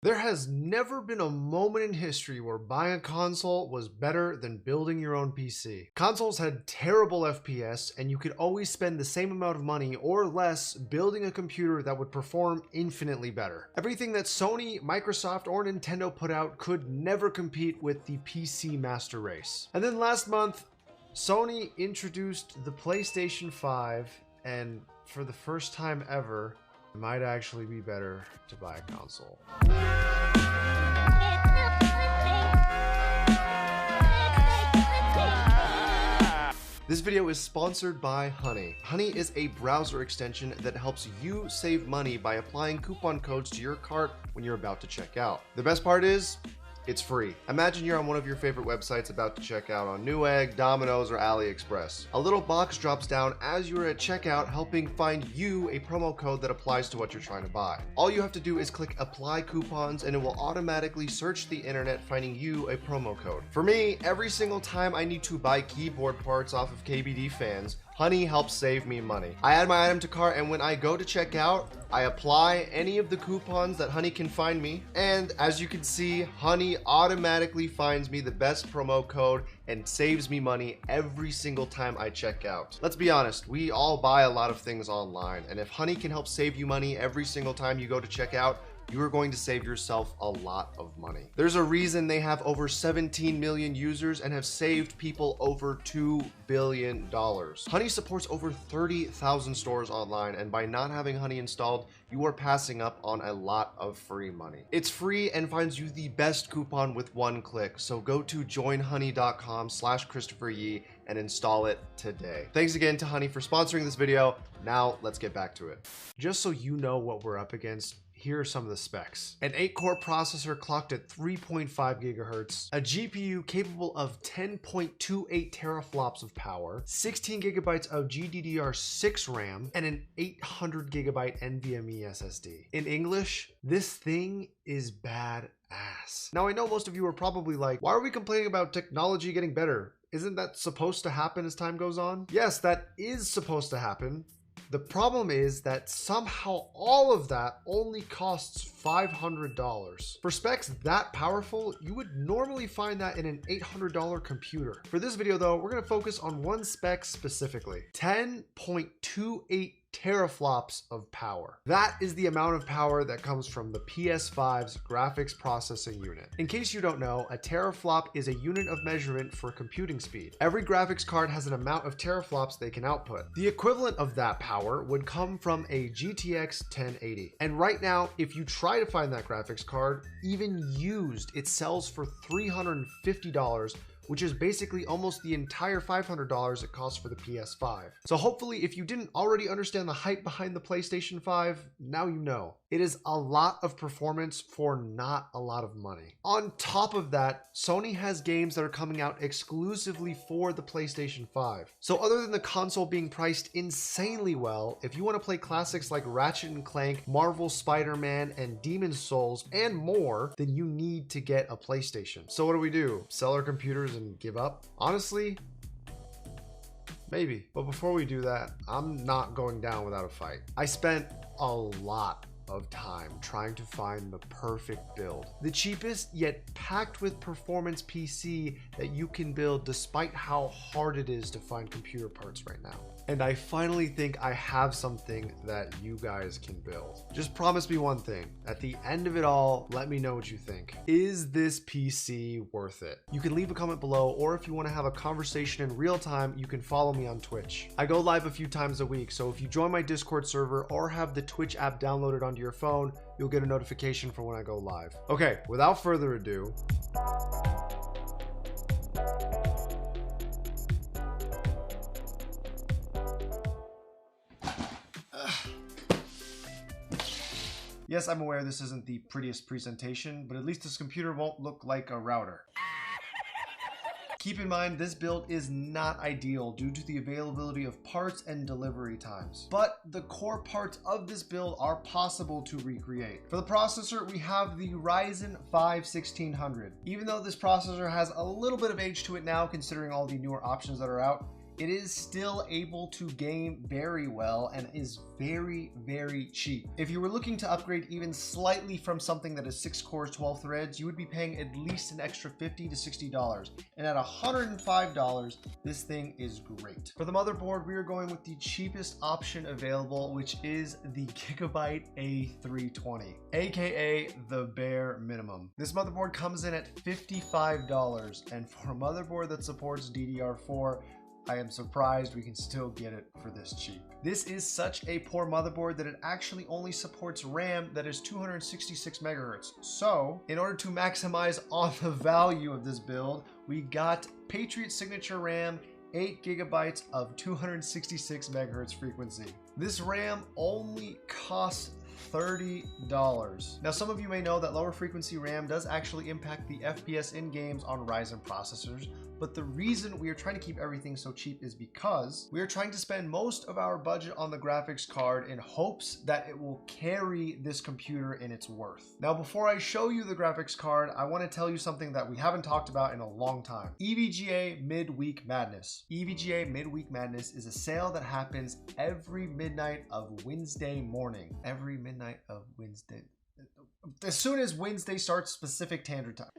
There has never been a moment in history where buying a console was better than building your own PC. Consoles had terrible FPS, and you could always spend the same amount of money or less building a computer that would perform infinitely better. Everything that Sony, Microsoft, or Nintendo put out could never compete with the PC master race. And then last month, Sony introduced the PlayStation 5, and for the first time ever, it might actually be better to buy a console. This video is sponsored by Honey. Honey is a browser extension that helps you save money by applying coupon codes to your cart when you're about to check out. The best part is, it's free. Imagine you're on one of your favorite websites about to check out on Newegg, Domino's, or AliExpress. A little box drops down as you're at checkout, helping find you a promo code that applies to what you're trying to buy. All you have to do is click apply coupons and it will automatically search the internet, finding you a promo code. For me, every single time I need to buy keyboard parts off of KBD fans, Honey helps save me money. I add my item to cart, and when I go to check out, I apply any of the coupons that Honey can find me. And as you can see, Honey automatically finds me the best promo code and saves me money every single time I check out. Let's be honest, we all buy a lot of things online, and if Honey can help save you money every single time you go to check out, you are going to save yourself a lot of money. There's a reason they have over 17 million users and have saved people over $2 billion. Honey supports over 30,000 stores online, and by not having Honey installed, you are passing up on a lot of free money. It's free and finds you the best coupon with one click, so go to joinhoney.com/ChristopherYee and install it today. Thanks again to Honey for sponsoring this video. Now let's get back to it. Just so you know what we're up against, here are some of the specs. An 8-core processor clocked at 3.5 gigahertz, a GPU capable of 10.28 teraflops of power, 16 gigabytes of GDDR6 RAM, and an 800 gigabyte NVMe SSD. In English, this thing is badass. Now I know most of you are probably like, why are we complaining about technology getting better? Isn't that supposed to happen as time goes on? Yes, that is supposed to happen. The problem is that somehow all of that only costs $500. For specs that powerful, you would normally find that in an $800 computer. For this video though, we're going to focus on one spec specifically: 10.28 teraflops of power. That is the amount of power that comes from the PS5's graphics processing unit. In case you don't know, a teraflop is a unit of measurement for computing speed. Every graphics card has an amount of teraflops they can output. The equivalent of that power would come from a GTX 1080. And right now, if you try to find that graphics card, even used, it sells for $350, which is basically almost the entire $500 it costs for the PS5. So hopefully, if you didn't already understand the hype behind the PlayStation 5, now you know. It is a lot of performance for not a lot of money. On top of that, Sony has games that are coming out exclusively for the PlayStation 5. So other than the console being priced insanely well, if you want to play classics like Ratchet & Clank, Marvel Spider-Man, and Demon's Souls, and more, then you need to get a PlayStation. So what do? Sell our computers and give up? Honestly, maybe. But before we do that, I'm not going down without a fight. I spent a lot of time trying to find the perfect build. The cheapest yet packed with performance PC that you can build despite how hard it is to find computer parts right now. And I finally think I have something that you guys can build. Just promise me one thing. At the end of it all, let me know what you think. Is this PC worth it? You can leave a comment below, or if you want to have a conversation in real time, you can follow me on Twitch. I go live a few times a week, so if you join my Discord server or have the Twitch app downloaded onto your phone, you'll get a notification for when I go live. Okay, without further ado, yes, I'm aware this isn't the prettiest presentation, but at least this computer won't look like a router. Keep in mind, this build is not ideal due to the availability of parts and delivery times, but the core parts of this build are possible to recreate. For the processor, we have the Ryzen 5 1600. Even though this processor has a little bit of age to it now, considering all the newer options that are out, it is still able to game very well and is very, very cheap. If you were looking to upgrade even slightly from something that is 6 cores, 12 threads, you would be paying at least an extra $50 to $60. And at $105, this thing is great. For the motherboard, we are going with the cheapest option available, which is the Gigabyte A320, aka the bare minimum. This motherboard comes in at $55, and for a motherboard that supports DDR4, I am surprised we can still get it for this cheap. This is such a poor motherboard that it actually only supports RAM that is 266 megahertz. So, in order to maximize on the value of this build, we got Patriot Signature RAM, 8 gigabytes of 266 megahertz frequency. This RAM only costs $30. Now, some of you may know that lower frequency RAM does actually impact the FPS in games on Ryzen processors, but the reason we are trying to keep everything so cheap is because we are trying to spend most of our budget on the graphics card in hopes that it will carry this computer in its worth. Now, before I show you the graphics card, I want to tell you something that we haven't talked about in a long time. EVGA Midweek Madness. EVGA Midweek Madness is a sale that happens every midnight of Wednesday morning. Every midnight of Wednesday. As soon as Wednesday starts Pacific Standard Time.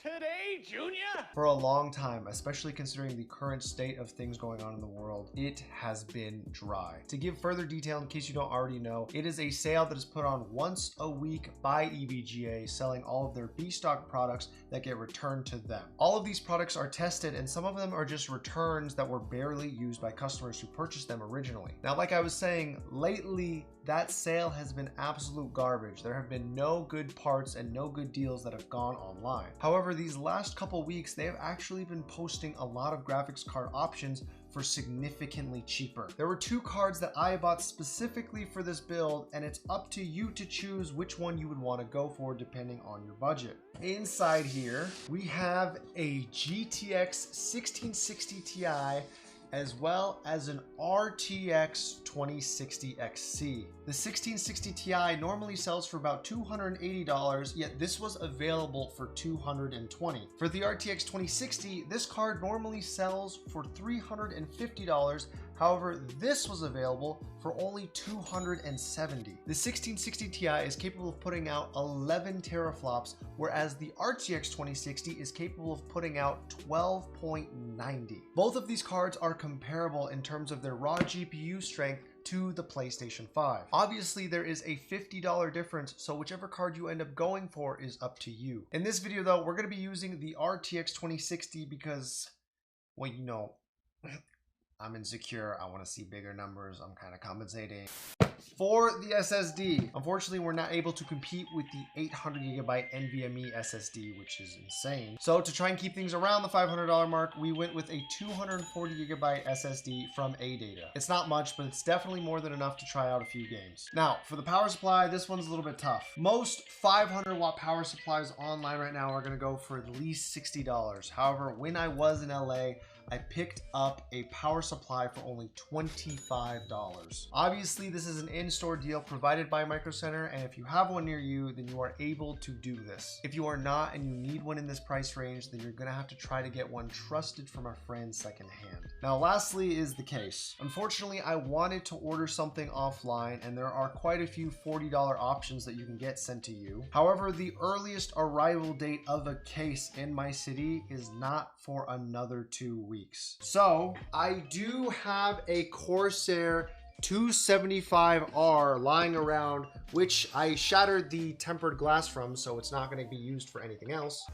Today, Junior? For a long time, especially considering the current state of things going on in the world, it has been dry. To give further detail, in case you don't already know, it is a sale that is put on once a week by EVGA, selling all of their B-stock products that get returned to them. All of these products are tested, and some of them are just returns that were barely used by customers who purchased them originally. Now, like I was saying, lately, that sale has been absolute garbage. There have been no good parts and no good deals that have gone online. However, these last couple weeks, they have actually been posting a lot of graphics card options for significantly cheaper. There were 2 cards that I bought specifically for this build, and it's up to you to choose which one you would want to go for depending on your budget. Inside here, we have a GTX 1660 Ti as well as an RTX 2060 XC. The 1660 Ti normally sells for about $280, yet this was available for $220. For the RTX 2060, this card normally sells for $350. However, this was available for only $270. The 1660 Ti is capable of putting out 11 teraflops, whereas the RTX 2060 is capable of putting out 12.90. Both of these cards are comparable in terms of their raw GPU strength to the PlayStation 5. Obviously, there is a $50 difference, so whichever card you end up going for is up to you. In this video, though, we're going to be using the RTX 2060 because, well, you know, I'm insecure. I want to see bigger numbers. I'm kind of compensating. For the SSD, unfortunately, we're not able to compete with the 800 gigabyte NVMe SSD, which is insane. So to try and keep things around the $500 mark, we went with a 240 gigabyte SSD from ADATA. It's not much, but it's definitely more than enough to try out a few games. Now, for the power supply, this one's a little bit tough. Most 500 watt power supplies online right now are going to go for at least $60. However, when I was in LA, I picked up a power supply for only $25. Obviously, this is an in-store deal provided by Micro Center, and if you have one near you, then you are able to do this. If you are not and you need one in this price range, then you're gonna have to try to get one trusted from a friend secondhand. Now, lastly is the case. Unfortunately, I wanted to order something offline, and there are quite a few $40 options that you can get sent to you. However, the earliest arrival date of a case in my city is not for another 2 weeks. So I do have a Corsair 275R lying around, which I shattered the tempered glass from, so it's not going to be used for anything else.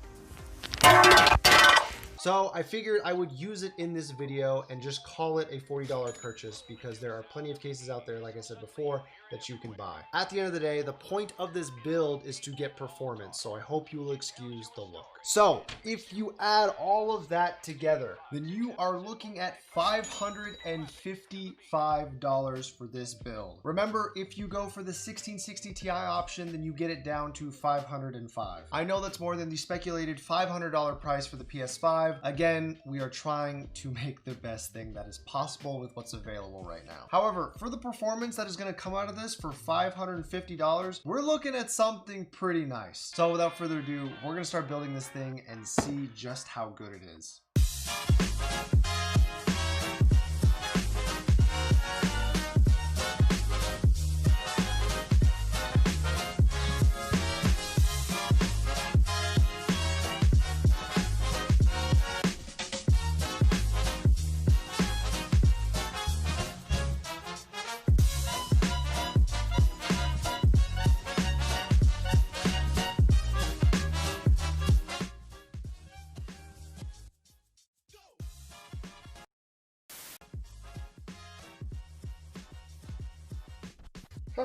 So I figured I would use it in this video and just call it a $40 purchase because there are plenty of cases out there, like I said before, that you can buy. At the end of the day, the point of this build is to get performance, so I hope you will excuse the look. So if you add all of that together, then you are looking at $555 for this build. Remember, if you go for the 1660 Ti option, then you get it down to $505. I know that's more than the speculated $500 price for the PS5. Again, we are trying to make the best thing that is possible with what's available right now. However, for the performance that is going to come out of this for $550, we're looking at something pretty nice. So without further ado, we're going to start building this thing and see just how good it is.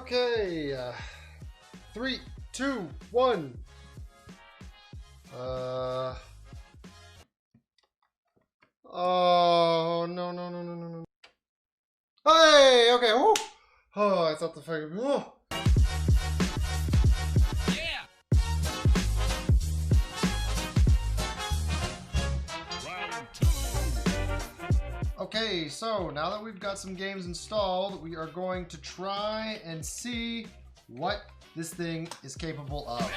Okay. 3, 2, 1. Oh, no, no, no, no, no, no. Hey, okay. Woo. Oh, I thought the fucking. Oh. Yeah. Round 2. Okay, so now that we've got some games installed, we are going to try and see what this thing is capable of.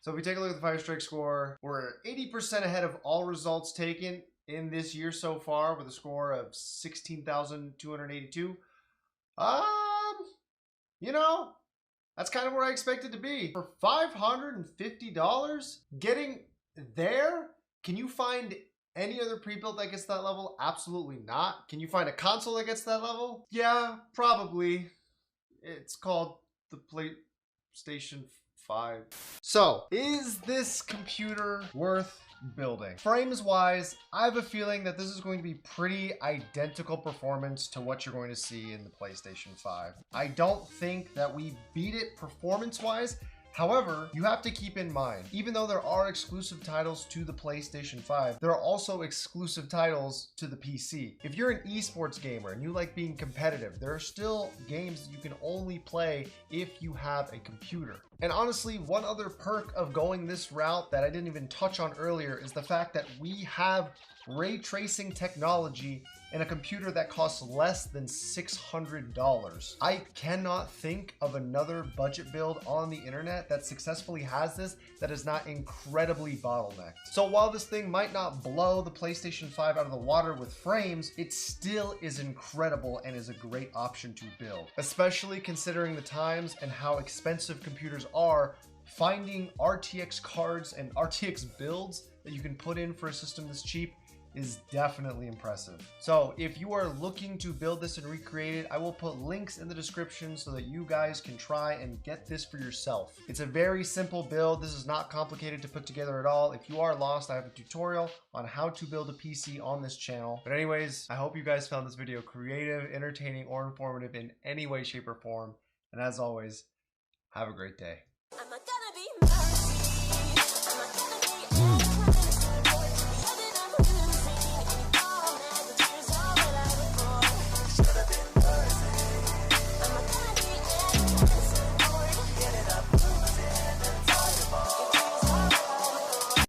So if we take a look at the Fire Strike score, we're 80% ahead of all results taken in this year so far with a score of 16,282. You know, that's kind of where I expected to be. For $550, getting there, can you find any other pre-built that gets to that level? Absolutely not. Can you find a console that gets to that level? Yeah, probably. It's called the PlayStation 5. So, is this computer worth building? Frames wise, I have a feeling that this is going to be pretty identical performance to what you're going to see in the PlayStation 5. I don't think that we beat it performance wise. However, you have to keep in mind, even though there are exclusive titles to the PlayStation 5, there are also exclusive titles to the PC. If you're an esports gamer and you like being competitive, there are still games that you can only play if you have a computer. And honestly, one other perk of going this route that I didn't even touch on earlier is the fact that we have ray tracing technology in a computer that costs less than $600. I cannot think of another budget build on the internet that successfully has this that is not incredibly bottlenecked. So while this thing might not blow the PlayStation 5 out of the water with frames, it still is incredible and is a great option to build, especially considering the times and how expensive computers are. Finding RTX cards and RTX builds that you can put in for a system this cheap is definitely impressive. So if you are looking to build this and recreate it, I will put links in the description so that you guys can try and get this for yourself. It's a very simple build. This is not complicated to put together at all. If you are lost, I have a tutorial on how to build a PC on this channel. But anyways, I hope you guys found this video creative, entertaining, or informative in any way, shape, or form. And as always, have a great day.